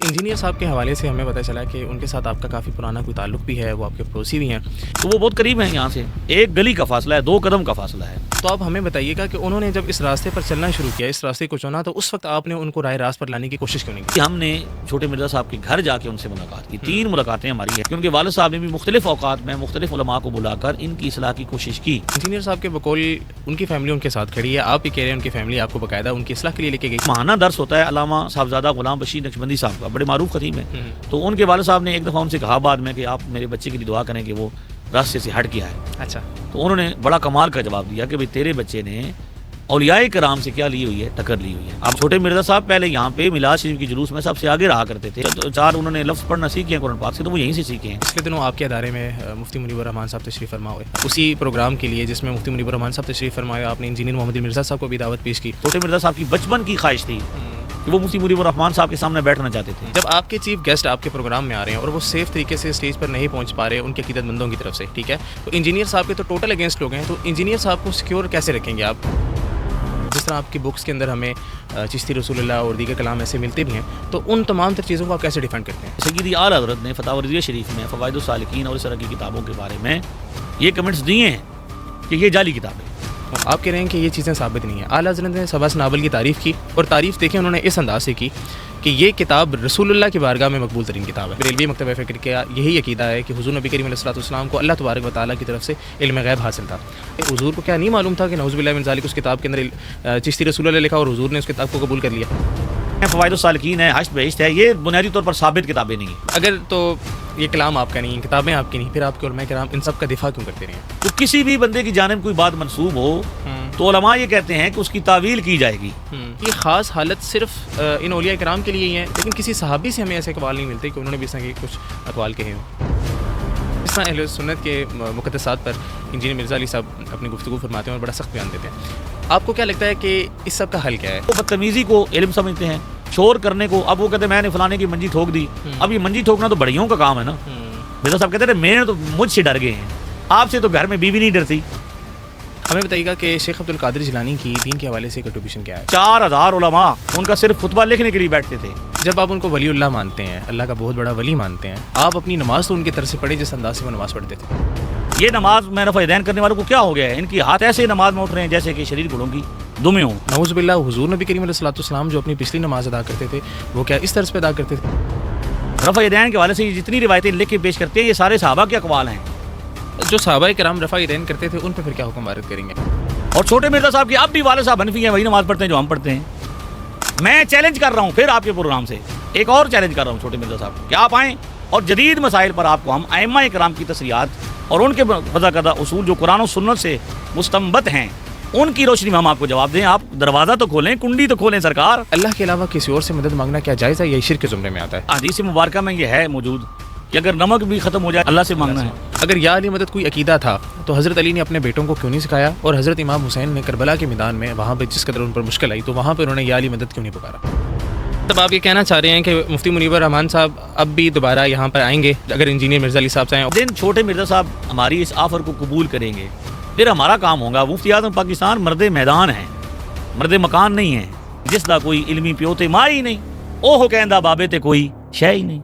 Engineer साहब के हवाले से हमें पता चला कि उनके साथ आपका काफ़ी पुराना कोई ताल्लुक भी है, वो आपके पड़ोसी भी हैं। तो वो बहुत करीब है यहाँ से, एक गली का फासला है, 2 कदम का फासला है। तो आप हमें बताइएगा कि उन्होंने जब इस रास्ते पर चलना शुरू किया, इस रास्ते को चुना, तो उस वक्त आपने उनको राह रास्त पर लाने की कोशिश क्यों नहीं की? हमने छोटे मिर्ज़ा साहब के घर जाके उनसे मुलाकात की। 3 मुलाकातें हमारी हैं कि उनके वालिद साहब ने भी मुख्तलिफ औकात में मुख्तलिफ उलमा को बुलाकर इनकी इस्लाह की कोशिश की। इंजीनियर साहब के बकौल उनकी फैमिली उनके साथ खड़ी है, आप भी कह रहे हैं उनकी फैमिली आपको बाकायदा उनकी इस्लाह के लिए लेके गई। माहाना दर्स होता है अल्लामा साहबजादा गुलाम बशीर नक्शबंदी साहब का, बड़े मारूफ खतीब हैं। तो उनके वालिद साहब ने एक दफ़ा उनसे कहा बाद में कि आप मेरे बच्चे के लिए दुआ करें कि वो रास्ते से हट गया है। अच्छा, तो उन्होंने बड़ा कमाल का जवाब दिया कि भाई तेरे बच्चे ने औलियाए कराम से क्या ली हुई है, टक्कर ली हुई है। अब छोटे मिर्ज़ा साहब पहले यहाँ पे मिलाद शरीफ की जुलूस में सबसे आगे रहा करते थे। तो 4 उन्होंने लफ्ज़ पढ़ना सीखे हैं कुरान पाक से, तो वो यहीं से सीखे हैं। पिछले दिनों आपके अदारे में मुफ्ती मुनीबर रहमान साहब तशरीफ़ फरमा हुए, उसी प्रोग्राम के लिए जिसमें मुफ्ती मुनीबर रहमान साहब तशरीफ़ फरमाए, आपने इंजीनियर मोहम्मद मिर्ज़ा साहब को भी दावत पेश की। छोटे मिर्ज़ा साहब की बचपन की ख्वाहिश थी कि वो मुफ्ती मुनीबर रहमान साहब के सामने बैठना चाहते थे। जब आपके चीफ गेस्ट आपके प्रोग्राम में आ रहे हैं और वो सेफ तरीके से स्टेज पर नहीं पहुंच पा रहे उनके अकीदतमंदों की तरफ से, ठीक है, तो इंजीनियर साहब के तो टोटल अगेंस्ट लोग हैं, तो इंजीनियर साहब को सिक्योर कैसे रखेंगे आप? जिस तरह आपकी बुक्स के अंदर हमें चिश्ती रसूलुल्लाह और दीगर कलाम ऐसे मिलते भी हैं, तो उन तमाम तर चीज़ों को आप कैसे डिफेंड करते हैं? सय्यदी आला हज़रत ने फतावा रज़िया शरीफ में फ़वाइदुस सालिकीन और इस तरह की किताबों के बारे में ये कमेंट्स दिए हैं कि ये जाली किताबें। आप कह रहे हैं कि ये चीज़ें साबित नहीं है। आला हज़रत ने सबस नावल की तारीफ़ की, और तारीफ़ देखें उन्होंने इस अंदाज से की कि ये किताब रसूलुल्लाह की बारगाह में मकबूल तरीन किताब है। रेलवे मकतब फ़िक्र का यही अकीदा है कि हुज़ूर नबी करीम अलैहिस्सलाम को अल्लाह तबारक व तआला की तरफ से इल्म गैब हासिल था। हुज़ूर को क्या नहीं मालूम था कि नऊज़ुबिल्लाहि मिन ज़ालिक उस किताब के अंदर चिश्ती रसूलुल्लाह लिखा और हुज़ूर ने उस किताब को कबूल कर लिया? फ़वाइदुस सालिकीन है, हश्र बहिश्त है, ये बुनियादी तौर पर साबित किताबें नहीं हैं। अगर तो ये कलाम आपका नहीं, किताबें आपकी नहीं, फिर आपके उलमा किराम इन सब का दिफा क्यों करते रहे हैं? तो किसी भी बंदे की जानिब कोई बात मंसूब हो तो उलमा ये कहते हैं कि उसकी तावील की जाएगी। ये ख़ास हालत सिर्फ इन औलिया किराम के लिए ही है, लेकिन किसी सहाबी से हमें ऐसे अक़वाल नहीं मिलते कि उन्होंने भी इस तरह के कुछ अक़वाल कहे हों। इस तरह अहले सुन्नत के मुक़द्दसात पर इंजीनियर मिर्ज़ा अली साहब अपनी गुफ्तगू फरमाते हैं और बड़ा सख्त बयान देते हैं। आपको क्या लगता है कि इस सब का हल क्या है? वो बदतमीज़ी को इल्म समझते हैं, शोर करने को। अब वो कहते हैं मैंने फलाने की मंजी ठोक दी। अब ये मंजी ठोकना तो बढ़ियों का काम है ना। मिर्ज़ा साहब कहते हैं मेरे तो मुझसे डर गए हैं, आपसे तो घर में बीवी नहीं डरती। हमें बताइएगा कि शेख अब्दुल कादिर जिलानी की दीन के हवाले से कंट्रीब्यूशन क्या है? 4000 उलमा उनका सिर्फ खुतबा लिखने के लिए बैठते थे। जब आप उनको वलीउल्लाह मानते हैं, अल्लाह का बहुत बड़ा वली मानते हैं, आप अपनी नमाज तो उनकी तरफ से पढ़े जिस अंदाज से वो नमाज पढ़ते थे। ये नमाज में रफ़ा-ए-दैन करने वालों को क्या हो गया है? इनकी हाथ ऐसे नमाज में उठ रहे हैं जैसे कि शरीर घोड़ों की दुमें हों। नऊज़ुबिल्लाह, हुज़ूर नबी करीम अलैहिस्सलाम जो अपनी पिछली नमाज अदा करते थे, वो क्या इस तरह पे अदा करते थे? रफ़ा-ए-दैन के हवाले से जितनी रिवायतें लिख के पेश करते हैं ये सारे सहाबा के अक़वाल हैं। जो सहाबाए किराम रफ़ा-ए-दैन करते थे उन पर फिर क्या हुक्म वारिद करेंगे? और छोटे मिर्ज़ा साहब की अब भी वाले साहब हनफी हैं, वही नमाज पढ़ते हैं जो हम पढ़ते हैं। मैं चैलेंज कर रहा हूँ फिर आपके प्रोग्राम से, एक और चैलेंज कर रहा हूँ छोटे मिर्ज़ा साहब कि आप आएँ और जदीद मसाइल पर आपको हम अइम्मा किराम की तस्रीहात और उनके वज़ा करदा उसूल जो कुरान और सुन्नत से मुस्तंबत हैं उनकी रोशनी में हम आपको जवाब दें। आप दरवाज़ा तो खोलें, कुंडी तो खोलें सरकार। अल्लाह के अलावा किसी और से मदद मांगना क्या जायज़ है? यही शिर्क के ज़ुमरे में आता है। हदीस मुबारक में ये है मौजूद कि अगर नमक भी ख़त्म हो जाए अल्लाह से मांगना है। अगर या अली मदद कोई अकीदा था तो हज़रत अली ने अपने बेटों को क्यों नहीं सिखाया? और हज़रत इमाम हुसैन ने करबला के मैदान में वहाँ पर जिस कदर उन पर मुश्किल आई तो वहाँ पर उन्होंने या अली मदद क्यों नहीं पुकारा? तब आप ये कहना चाह रहे हैं कि मुफ्ती मुनीबर रहमान साहब अब भी दोबारा यहाँ पर आएंगे अगर इंजीनियर मिर्ज़ा अली साहब से आएँ? दिन छोटे मिर्ज़ा साहब हमारी इस ऑफ़र को कबूल करेंगे फिर हमारा काम होगा। मुफ्ती आज़म पाकिस्तान मर्द मैदान है, मर्द मकान नहीं है, जिसदा कोई इल्मी प्योते माँ ही नहीं, ओहो कहंदा बाबे ते कोई शय ही नहीं।